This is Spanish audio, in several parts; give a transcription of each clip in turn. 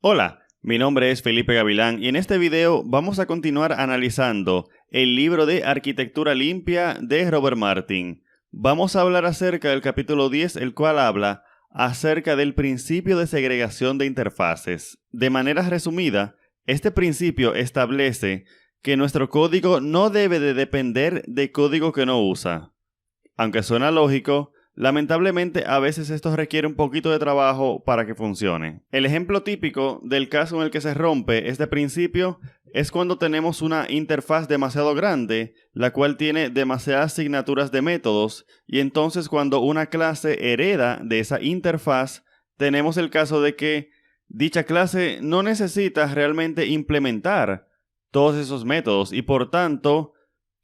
Hola, mi nombre es Felipe Gavilán y en este video vamos a continuar analizando el libro de Arquitectura Limpia de Robert Martin. Vamos a hablar acerca del capítulo 10, el cual habla acerca del principio de segregación de interfaces. De manera resumida, este principio establece que nuestro código no debe de depender de código que no usa. Aunque suena lógico, lamentablemente a veces esto requiere un poquito de trabajo para que funcione. El ejemplo típico del caso en el que se rompe este principio es cuando tenemos una interfaz demasiado grande, la cual tiene demasiadas asignaturas de métodos, y entonces cuando una clase hereda de esa interfaz, tenemos el caso de que dicha clase no necesita realmente implementar todos esos métodos y por tanto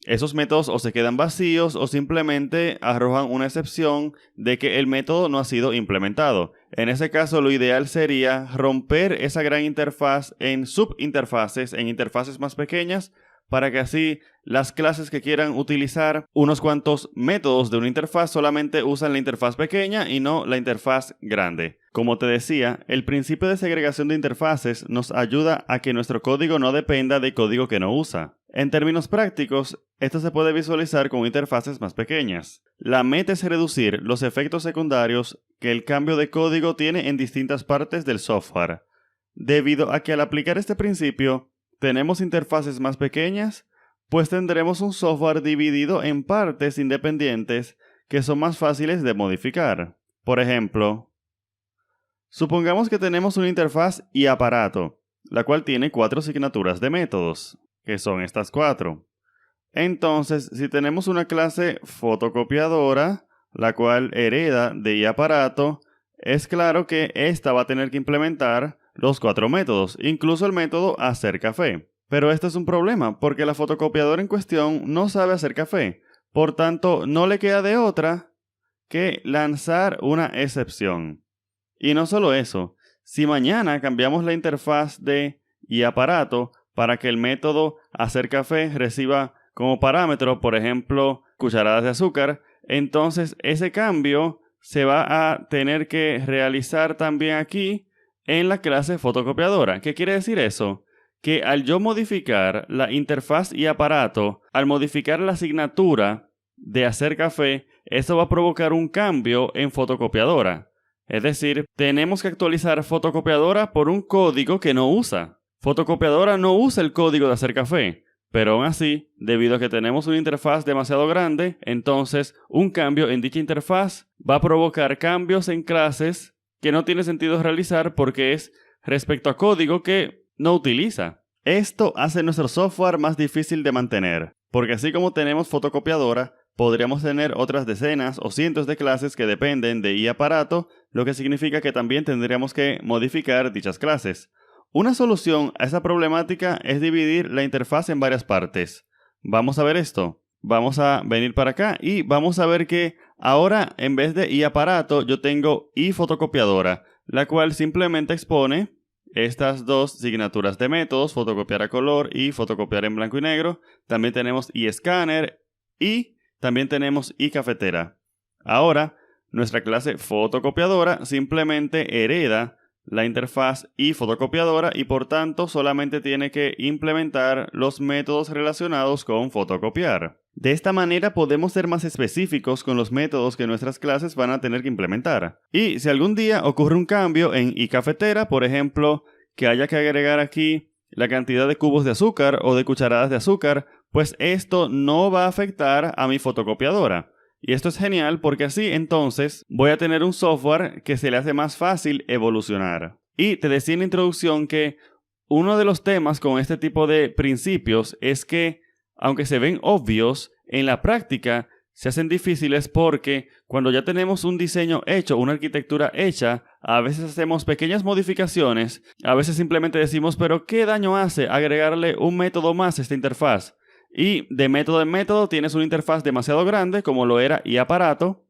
esos métodos o se quedan vacíos o simplemente arrojan una excepción de que el método no ha sido implementado. En ese caso, lo ideal sería romper esa gran interfaz en subinterfaces, en interfaces más pequeñas, para que así las clases que quieran utilizar unos cuantos métodos de una interfaz solamente usan la interfaz pequeña y no la interfaz grande. Como te decía, el principio de segregación de interfaces nos ayuda a que nuestro código no dependa de código que no usa. En términos prácticos, esto se puede visualizar con interfaces más pequeñas. La meta es reducir los efectos secundarios que el cambio de código tiene en distintas partes del software. Debido a que al aplicar este principio, tenemos interfaces más pequeñas, pues tendremos un software dividido en partes independientes que son más fáciles de modificar. Por ejemplo, supongamos que tenemos una interfaz y aparato, la cual tiene 4 asignaturas de métodos, que son estas 4. Entonces, si tenemos una clase fotocopiadora, la cual hereda de iAparato, es claro que esta va a tener que implementar los 4 métodos, incluso el método hacer café. Pero esto es un problema, porque la fotocopiadora en cuestión no sabe hacer café. Por tanto, no le queda de otra que lanzar una excepción. Y no solo eso, si mañana cambiamos la interfaz de iAparato para que el método hacer café reciba como parámetro, por ejemplo, cucharadas de azúcar, entonces ese cambio se va a tener que realizar también aquí en la clase fotocopiadora. ¿Qué quiere decir eso? Que al yo modificar la interfaz y aparato, al modificar la asignatura de hacer café, eso va a provocar un cambio en fotocopiadora. Es decir, tenemos que actualizar fotocopiadora por un código que no usa. Fotocopiadora no usa el código de hacer café, pero aún así, debido a que tenemos una interfaz demasiado grande, entonces un cambio en dicha interfaz va a provocar cambios en clases que no tiene sentido realizar porque es respecto a código que no utiliza. Esto hace nuestro software más difícil de mantener, porque así como tenemos fotocopiadora, podríamos tener otras decenas o cientos de clases que dependen de iAparato, lo que significa que también tendríamos que modificar dichas clases. Una solución a esa problemática es dividir la interfaz en varias partes. Vamos a ver esto. Vamos a venir para acá y vamos a ver que ahora en vez de iAparato yo tengo iFotocopiadora, la cual simplemente expone estas dos asignaturas de métodos, fotocopiar a color y fotocopiar en blanco y negro. También tenemos iScanner y también tenemos iCafetera. Ahora, nuestra clase fotocopiadora simplemente hereda la interfaz y fotocopiadora y por tanto solamente tiene que implementar los métodos relacionados con fotocopiar. De esta manera podemos ser más específicos con los métodos que nuestras clases van a tener que implementar. Y si algún día ocurre un cambio en iCafetera, por ejemplo, que haya que agregar aquí la cantidad de cubos de azúcar o de cucharadas de azúcar, pues esto no va a afectar a mi fotocopiadora. Y esto es genial porque así entonces voy a tener un software que se le hace más fácil evolucionar. Y te decía en la introducción que uno de los temas con este tipo de principios es que, aunque se ven obvios, en la práctica se hacen difíciles porque cuando ya tenemos un diseño hecho, una arquitectura hecha, a veces hacemos pequeñas modificaciones, a veces simplemente decimos, pero ¿qué daño hace agregarle un método más a esta interfaz? Y de método en método tienes una interfaz demasiado grande como lo era iAparato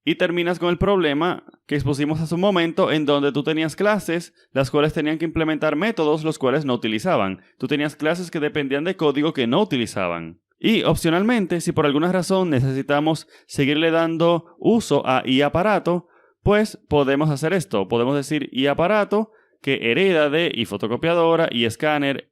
y terminas con el problema que expusimos hace un momento en donde tú tenías clases las cuales tenían que implementar métodos los cuales no utilizaban. Tú tenías clases que dependían de código que no utilizaban. Y opcionalmente, si por alguna razón necesitamos seguirle dando uso a iAparato, pues podemos hacer esto. Podemos decir iAparato que hereda de y fotocopiadora, y escáner,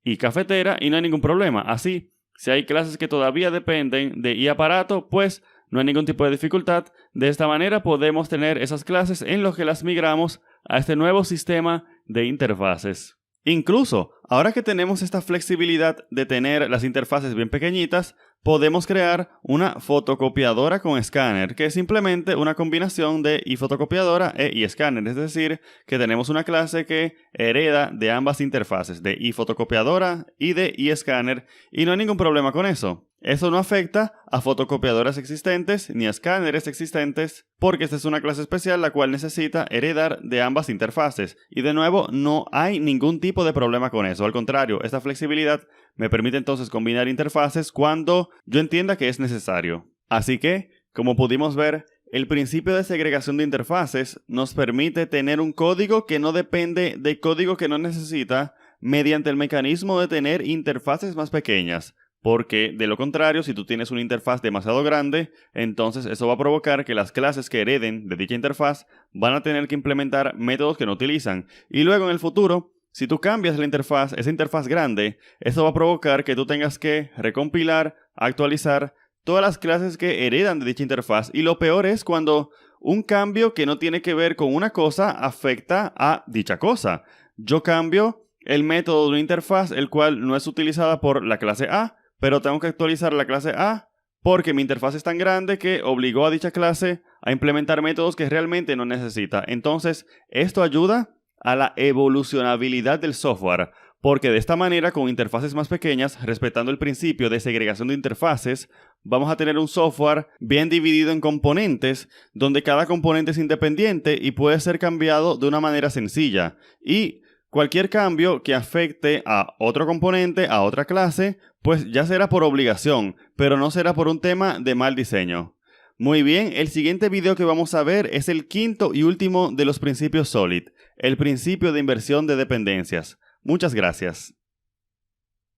y cafetera, y no hay ningún problema. Así, si hay clases que todavía dependen de y aparato, pues no hay ningún tipo de dificultad. De esta manera podemos tener esas clases en lo que las migramos a este nuevo sistema de interfaces. Incluso, ahora que tenemos esta flexibilidad de tener las interfaces bien pequeñitas, podemos crear una fotocopiadora con escáner, que es simplemente una combinación de y fotocopiadora y escáner. Es decir, que tenemos una clase que hereda de ambas interfaces, de y fotocopiadora y de y escáner, y no hay ningún problema con eso. Eso no afecta a fotocopiadoras existentes ni a escáneres existentes, porque esta es una clase especial la cual necesita heredar de ambas interfaces. Y de nuevo, no hay ningún tipo de problema con eso. Al contrario, esta flexibilidad me permite entonces combinar interfaces cuando yo entienda que es necesario. Así que, como pudimos ver, el principio de segregación de interfaces nos permite tener un código que no depende de código que no necesita mediante el mecanismo de tener interfaces más pequeñas. Porque, de lo contrario, si tú tienes una interfaz demasiado grande, entonces eso va a provocar que las clases que hereden de dicha interfaz van a tener que implementar métodos que no utilizan. Y luego en el futuro, si tú cambias la interfaz, esa interfaz grande, eso va a provocar que tú tengas que recompilar, actualizar todas las clases que heredan de dicha interfaz. Y lo peor es cuando un cambio que no tiene que ver con una cosa afecta a dicha cosa. Yo cambio el método de una interfaz, el cual no es utilizada por la clase A, pero tengo que actualizar la clase A porque mi interfaz es tan grande que obligó a dicha clase a implementar métodos que realmente no necesita. Entonces, esto ayuda a la evolucionabilidad del software, porque de esta manera, con interfaces más pequeñas, respetando el principio de segregación de interfaces, vamos a tener un software bien dividido en componentes, donde cada componente es independiente y puede ser cambiado de una manera sencilla. Y cualquier cambio que afecte a otro componente, a otra clase, pues ya será por obligación, pero no será por un tema de mal diseño. Muy bien, el siguiente video que vamos a ver es el quinto y último de los principios SOLID, el principio de inversión de dependencias. Muchas gracias.